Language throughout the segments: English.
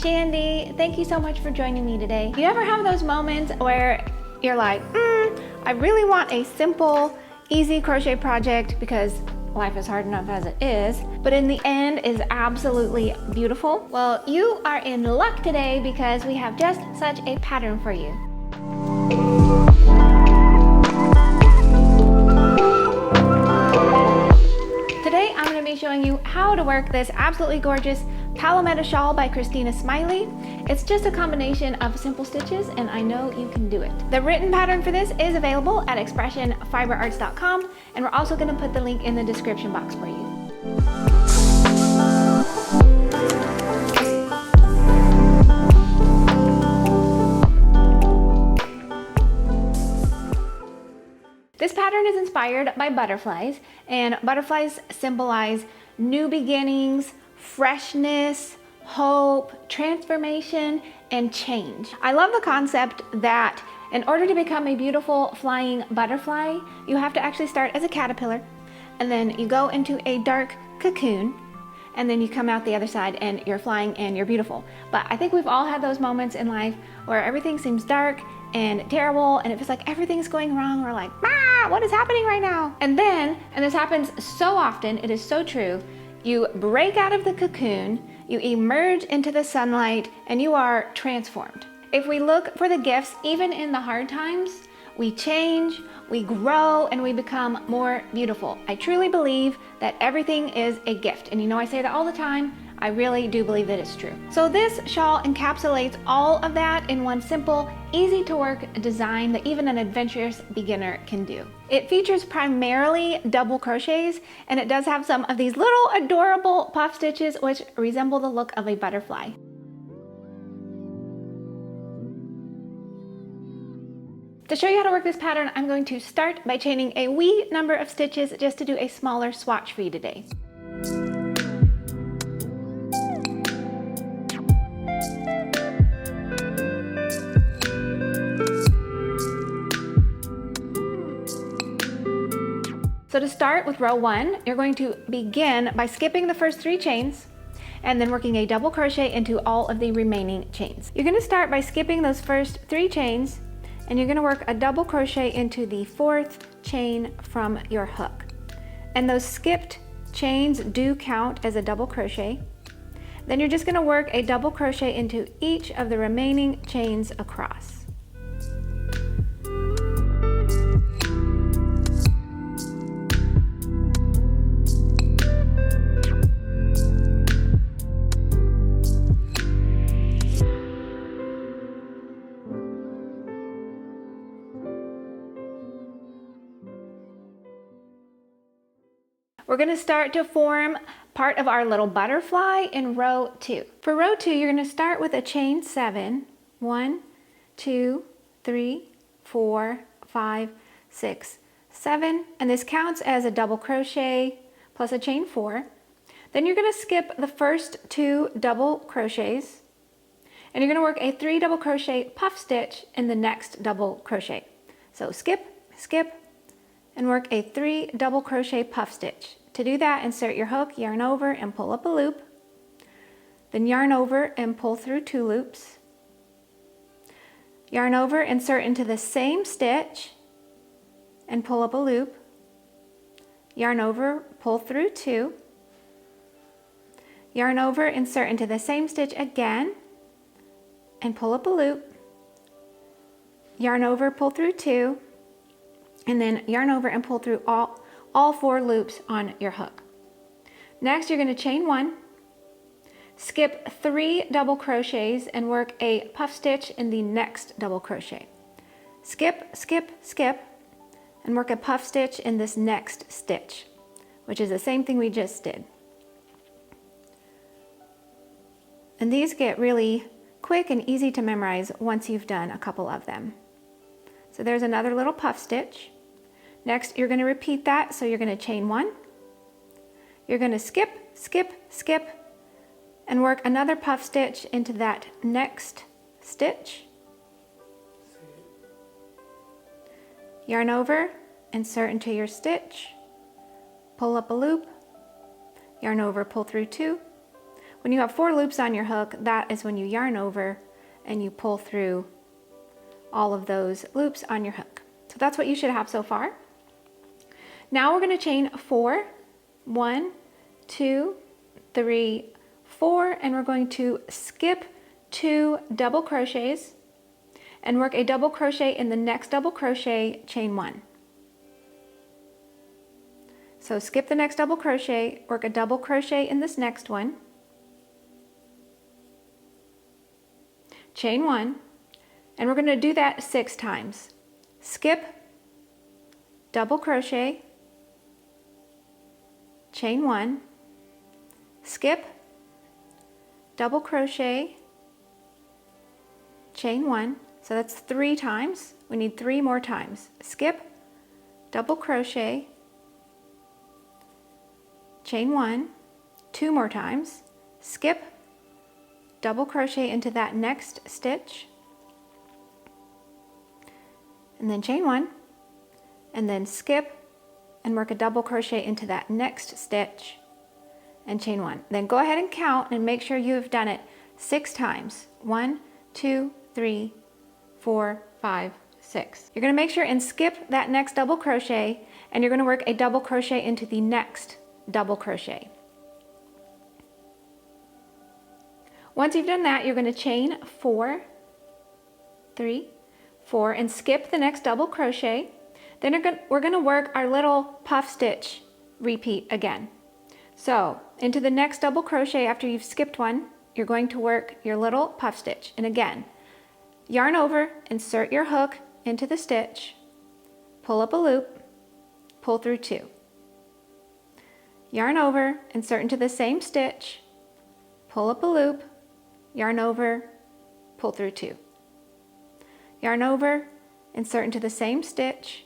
Chandi. Thank you so much for joining me today. Do you ever have those moments where you're like, I really want a simple, easy crochet project because life is hard enough as it is, but in the end is absolutely beautiful? Well, you are in luck today because we have just such a pattern for you. Today I'm going to be showing you how to work this absolutely gorgeous Palometa shawl by Christina Smiley. It's just a combination of simple stitches and I know you can do it. The written pattern for this is available at expressionfiberarts.com and we're also going to put the link in the description box for you. This pattern is inspired by butterflies, and butterflies symbolize new beginnings, freshness, hope, transformation, and change. I love the concept that in order to become a beautiful flying butterfly, you have to actually start as a caterpillar, and then you go into a dark cocoon, and then you come out the other side and you're flying and you're beautiful. But I think we've all had those moments in life where everything seems dark and terrible and it feels like everything's going wrong. We're like, what is happening right now? And then, and this happens so often, it is so true, you break out of the cocoon, you emerge into the sunlight, and you are transformed. If we look for the gifts, even in the hard times, we change, we grow, and we become more beautiful. I truly believe that everything is a gift. And you know I say that all the time. I really do believe that it's true. So this shawl encapsulates all of that in one simple, easy to work design that even an adventurous beginner can do. It features primarily double crochets, and it does have some of these little adorable puff stitches which resemble the look of a butterfly. To show you how to work this pattern, I'm going to start by chaining a wee number of stitches just to do a smaller swatch for you today. So to start with row 1, you're going to begin by skipping the first 3 chains and then working a double crochet into all of the remaining chains. You're going to start by skipping those first 3 chains and you're going to work a double crochet into the 4th chain from your hook. And those skipped chains do count as a double crochet. Then you're just going to work a double crochet into each of the remaining chains across. We're going to start to form part of our little butterfly in row 2. For row 2, you're going to start with a chain 7. 1, 2, 3, 4, 5, 6, 7. And this counts as a double crochet plus a chain 4. Then you're going to skip the first 2 double crochets. And you're going to work a 3 double crochet puff stitch in the next double crochet. So skip, skip, and work a 3 double crochet puff stitch. To do that, insert your hook, yarn over, and pull up a loop. Then yarn over and pull through 2 loops. Yarn over, insert into the same stitch, and pull up a loop. Yarn over, pull through 2. Yarn over, insert into the same stitch again, and pull up a loop. Yarn over, pull through 2. And then yarn over and pull through all 4 loops on your hook. Next, you're going to chain 1, skip 3 double crochets and work a puff stitch in the next double crochet. Skip, skip, skip, and work a puff stitch in this next stitch, which is the same thing we just did. And these get really quick and easy to memorize once you've done a couple of them. So there's another little puff stitch. Next, you're going to repeat that, so you're going to chain 1. You're going to skip, skip, skip, and work another puff stitch into that next stitch. Yarn over, insert into your stitch, pull up a loop, yarn over, pull through 2, when you have 4 loops on your hook, that is when you yarn over and you pull through all of those loops on your hook. So that's what you should have so far. Now we're going to chain 4, 1, 2, 3, 4, and we're going to skip 2 double crochets and work a double crochet in the next double crochet, chain 1. So skip the next double crochet, work a double crochet in this next one, chain 1, and we're going to do that 6 times. Skip, double crochet, chain 1, skip, double crochet, chain 1. So that's 3 times. We need 3 more times. Skip, double crochet, chain 1, 2 more times, skip, double crochet into that next stitch, and then chain 1, and then skip and work a double crochet into that next stitch and chain 1. Then go ahead and count and make sure you have done it 6 times. 1, 2, 3, 4, 5, 6. You're going to make sure and skip that next double crochet, and you're going to work a double crochet into the next double crochet. Once you've done that, you're going to chain 4, 3, 4, and skip the next double crochet. Then we're going to work our little puff stitch repeat again. So into the next double crochet after you've skipped one, you're going to work your little puff stitch. And again, yarn over, insert your hook into the stitch, pull up a loop, pull through 2. Yarn over, insert into the same stitch, pull up a loop, yarn over, pull through 2. Yarn over, insert into the same stitch,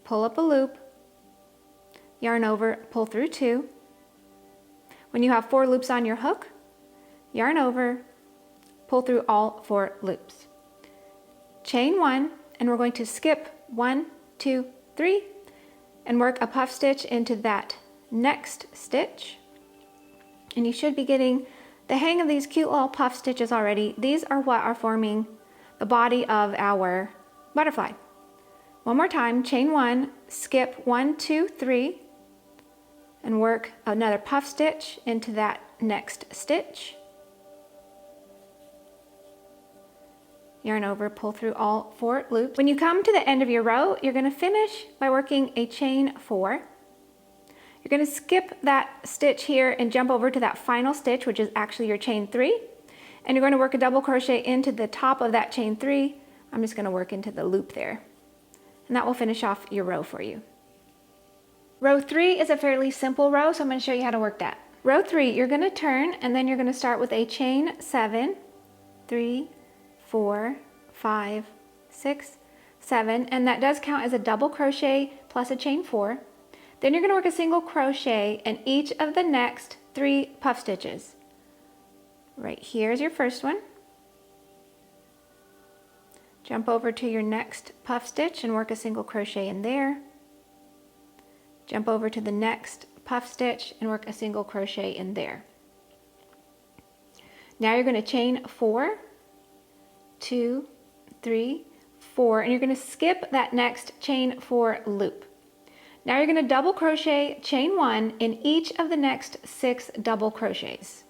pull up a loop, yarn over, pull through 2. When you have 4 loops on your hook, yarn over, pull through all 4 loops. Chain 1, and we're going to skip 1, 2, 3, and work a puff stitch into that next stitch. And you should be getting the hang of these cute little puff stitches already. These are what are forming the body of our butterfly. One more time, chain 1, skip 1, 2, 3, and work another puff stitch into that next stitch. Yarn over, pull through all 4 loops. When you come to the end of your row, you're going to finish by working a chain 4. You're going to skip that stitch here and jump over to that final stitch, which is actually your chain 3. And you're going to work a double crochet into the top of that chain 3. I'm just going to work into the loop there. And that will finish off your row for you. Row 3 is a fairly simple row, so I'm going to show you how to work that. Row 3, you're going to turn, and then you're going to start with a chain 7, 3, 4, 5, 6, 7, and that does count as a double crochet plus a chain 4. Then you're going to work a single crochet in each of the next 3 puff stitches. Right here is your first one. Jump over to your next puff stitch and work a single crochet in there. Jump over to the next puff stitch and work a single crochet in there. Now you're going to chain 4, 2, 3, 4, and you're going to skip that next chain 4 loop. Now you're going to double crochet, chain 1 in each of the next 6 double crochets.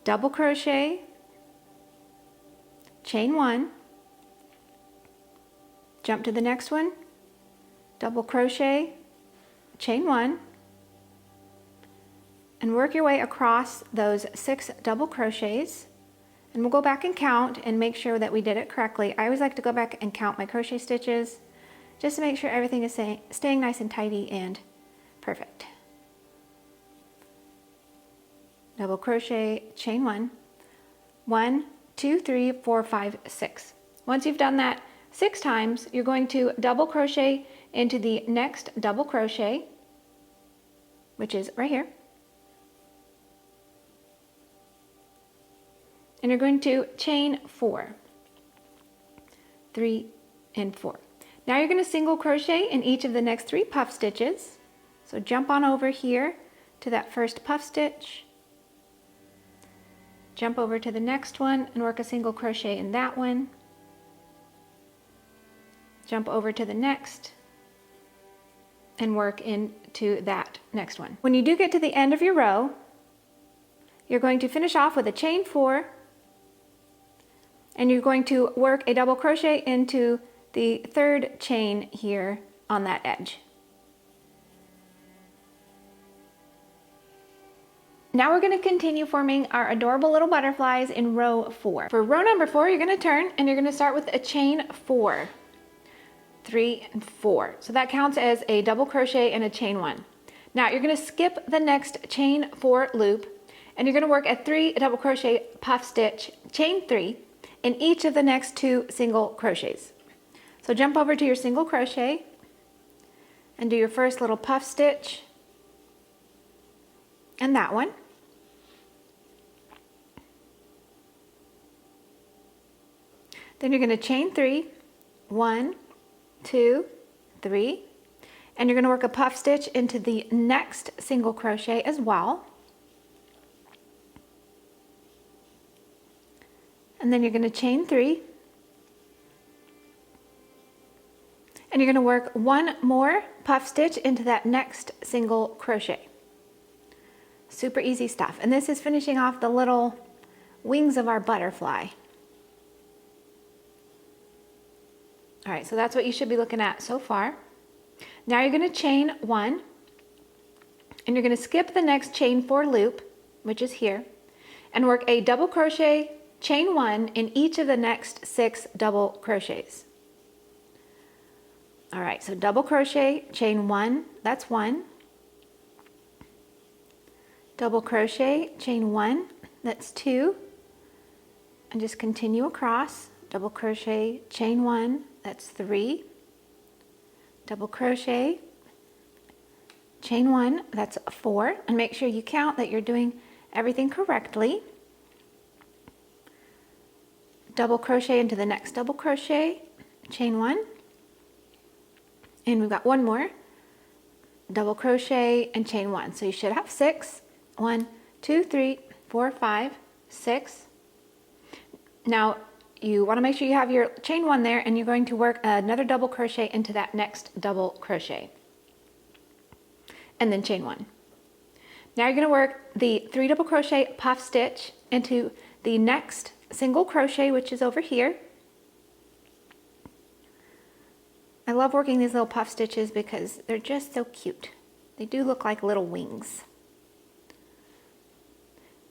Double crochet, chain 1, jump to the next one, double crochet, chain 1, and work your way across those 6 double crochets. And we'll go back and count and make sure that we did it correctly. I always like to go back and count my crochet stitches just to make sure everything is staying nice and tidy and perfect. Double crochet, chain 1, 1, 2, 3, 4, 5, 6. Once you've done that 6 times, you're going to double crochet into the next double crochet, which is right here. And you're going to chain 4, 3, and 4. Now you're going to single crochet in each of the next 3 puff stitches. So jump on over here to that first puff stitch, jump over to the next one and work a single crochet in that one, jump over to the next and work into that next one. When you do get to the end of your row, you're going to finish off with a chain 4, and you're going to work a double crochet into the third chain here on that edge. Now we're going to continue forming our adorable little butterflies in row 4. For row number 4, you're going to turn and you're going to start with a chain 4. 3 and 4. So that counts as a double crochet and a chain 1. Now you're going to skip the next chain 4 loop and you're going to work a 3 double crochet puff stitch, chain 3 in each of the next 2 single crochets. So jump over to your single crochet and do your first little puff stitch and that one. Then you're going to chain 3, 1, 2, 3, and you're going to work a puff stitch into the next single crochet as well. And then you're going to chain 3, and you're going to work one more puff stitch into that next single crochet. Super easy stuff. And this is finishing off the little wings of our butterfly. All right, so that's what you should be looking at so far. Now you're going to chain 1, and you're going to skip the next chain 4 loop, which is here, and work a double crochet, chain 1 in each of the next 6 double crochets. All right, so double crochet, chain 1, that's 1. Double crochet, chain 1, that's 2. And just continue across. Double crochet, chain 1, that's 3. Double crochet, chain 1, that's 4. And make sure you count that you're doing everything correctly. Double crochet into the next double crochet, chain 1. And we've got one more. Double crochet and chain 1. So you should have 6. 1, 2, 3, 4, 5, 6. Now you want to make sure you have your chain 1 there, and you're going to work another double crochet into that next double crochet. And then chain 1. Now you're going to work the 3 double crochet puff stitch into the next single crochet, which is over here. I love working these little puff stitches because they're just so cute. They do look like little wings.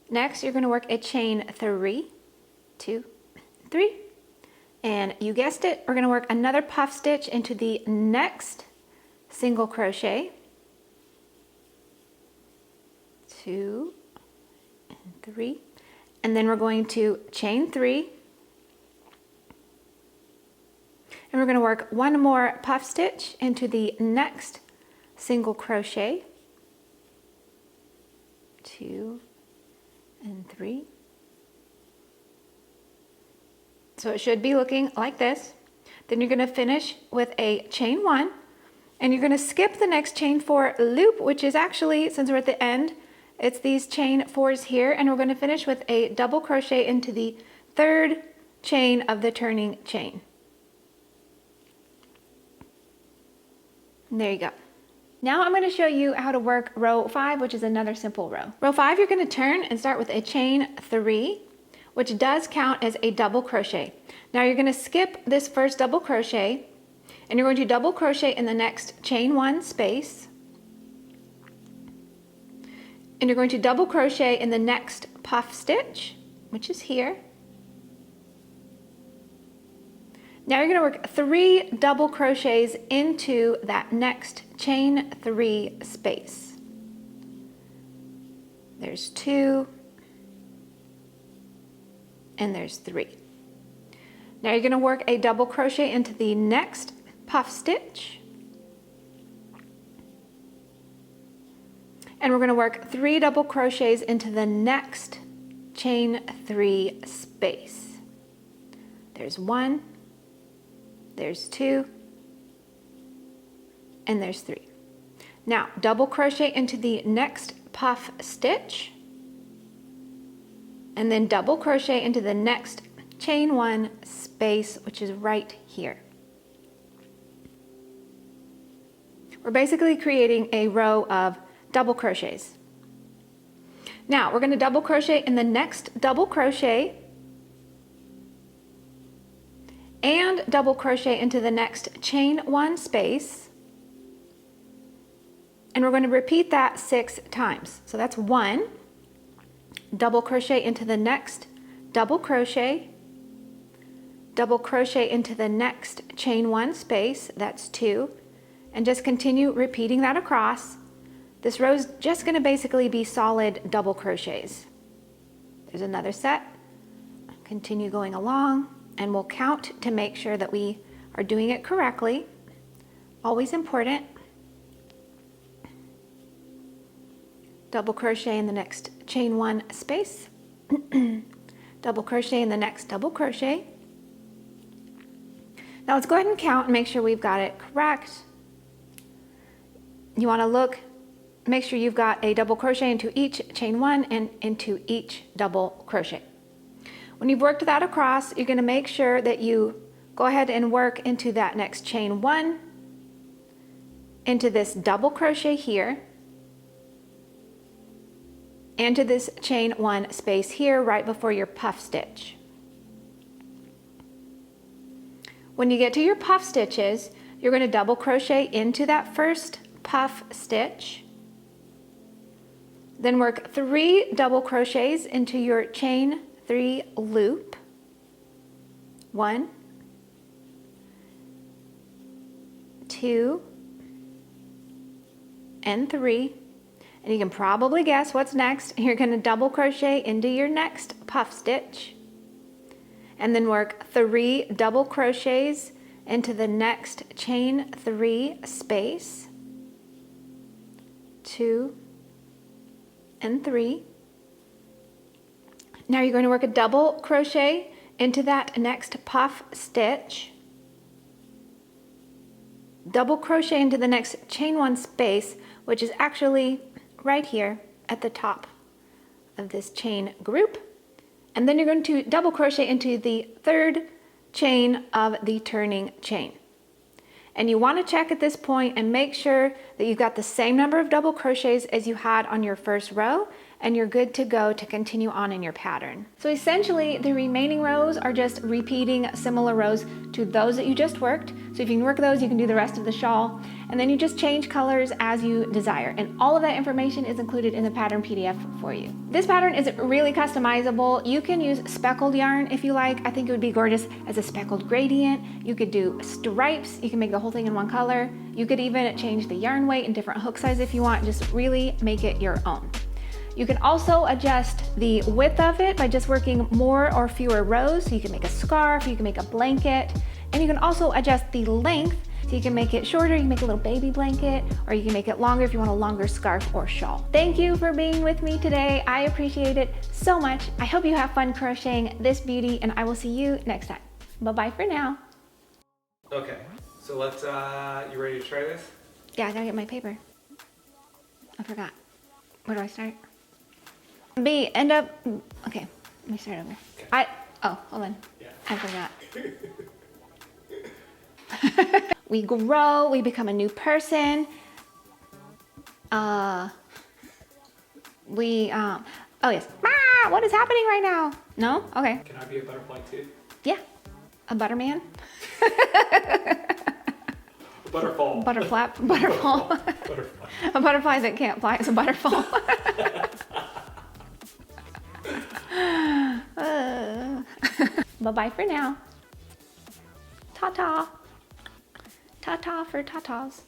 Next, you're going to work a chain 3, 2, 3, and you guessed it, we're going to work another puff stitch into the next single crochet, 2 and 3, and then we're going to chain 3, and we're going to work one more puff stitch into the next single crochet, 2 and 3. So it should be looking like this. Then you're going to finish with a chain 1, and you're going to skip the next chain 4 loop, which is actually, since we're at the end, it's these chain 4s here, and we're going to finish with a double crochet into the third chain of the turning chain. And there you go. Now I'm going to show you how to work row 5, which is another simple row. Row 5, you're going to turn and start with a chain 3, which does count as a double crochet. Now you're going to skip this first double crochet, and you're going to double crochet in the next chain 1 space, and you're going to double crochet in the next puff stitch, which is here. Now you're going to work 3 double crochets into that next chain 3 space. There's 2, and there's 3. Now you're going to work a double crochet into the next puff stitch, and we're going to work 3 double crochets into the next chain 3 space. There's 1, there's 2, and there's 3. Now double crochet into the next puff stitch, and then double crochet into the next chain 1 space, which is right here. We're basically creating a row of double crochets. Now we're going to double crochet in the next double crochet and double crochet into the next chain 1 space, and we're going to repeat that 6 times. So that's 1, double crochet into the next double crochet into the next chain 1 space, that's 2, and just continue repeating that across. This row is just going to basically be solid double crochets. There's another set. Continue going along, and we'll count to make sure that we are doing it correctly. Always important. Double crochet in the next chain 1 space. Double crochet in the next double crochet. Now let's go ahead and count and make sure we've got it correct. You want to look, make sure you've got a double crochet into each chain 1 and into each double crochet. When you've worked that across, you're going to make sure that you go ahead and work into that next chain 1, into this double crochet here, and to this chain 1 space here right before your puff stitch. When you get to your puff stitches, you're going to double crochet into that first puff stitch, then work 3 double crochets into your chain 3 loop. 1, 2, and 3. And you can probably guess what's next. You're going to double crochet into your next puff stitch, and then work 3 double crochets into the next chain 3 space. 2 and 3. Now you're going to work a double crochet into that next puff stitch, double crochet into the next chain 1 space, which is actually right here at the top of this chain group, and then you're going to double crochet into the 3rd chain of the turning chain. And you want to check at this point and make sure that you've got the same number of double crochets as you had on your first row, and you're good to go to continue on in your pattern. So essentially the remaining rows are just repeating similar rows to those that you just worked. So if you can work those, you can do the rest of the shawl, and then you just change colors as you desire. And all of that information is included in the pattern PDF for you. This pattern is really customizable. You can use speckled yarn if you like. I think it would be gorgeous as a speckled gradient. You could do stripes. You can make the whole thing in one color. You could even change the yarn weight and different hook size if you want. Just really make it your own. You can also adjust the width of it by just working more or fewer rows. So you can make a scarf, you can make a blanket, and you can also adjust the length. So you can make it shorter, you can make a little baby blanket, or you can make it longer if you want a longer scarf or shawl. Thank you for being with me today. I appreciate it so much. I hope you have fun crocheting this beauty, and I will see you next time. Bye-bye for now. Okay, so let's, you ready to try this? Yeah, I gotta get my paper. I forgot. Where do I start? Okay, let me start over. Okay. Hold on. Yeah. I forgot. We grow, we become a new person. Oh yes. Ah, what is happening right now? No? Okay. Can I be a butterfly too? Yeah. A butterman? Butterfall. Butterflap. Butterfall. Butterfly. A butterfly that can't fly is a butterfall. Bye-bye for now. Ta-ta. Ta-ta for tatas.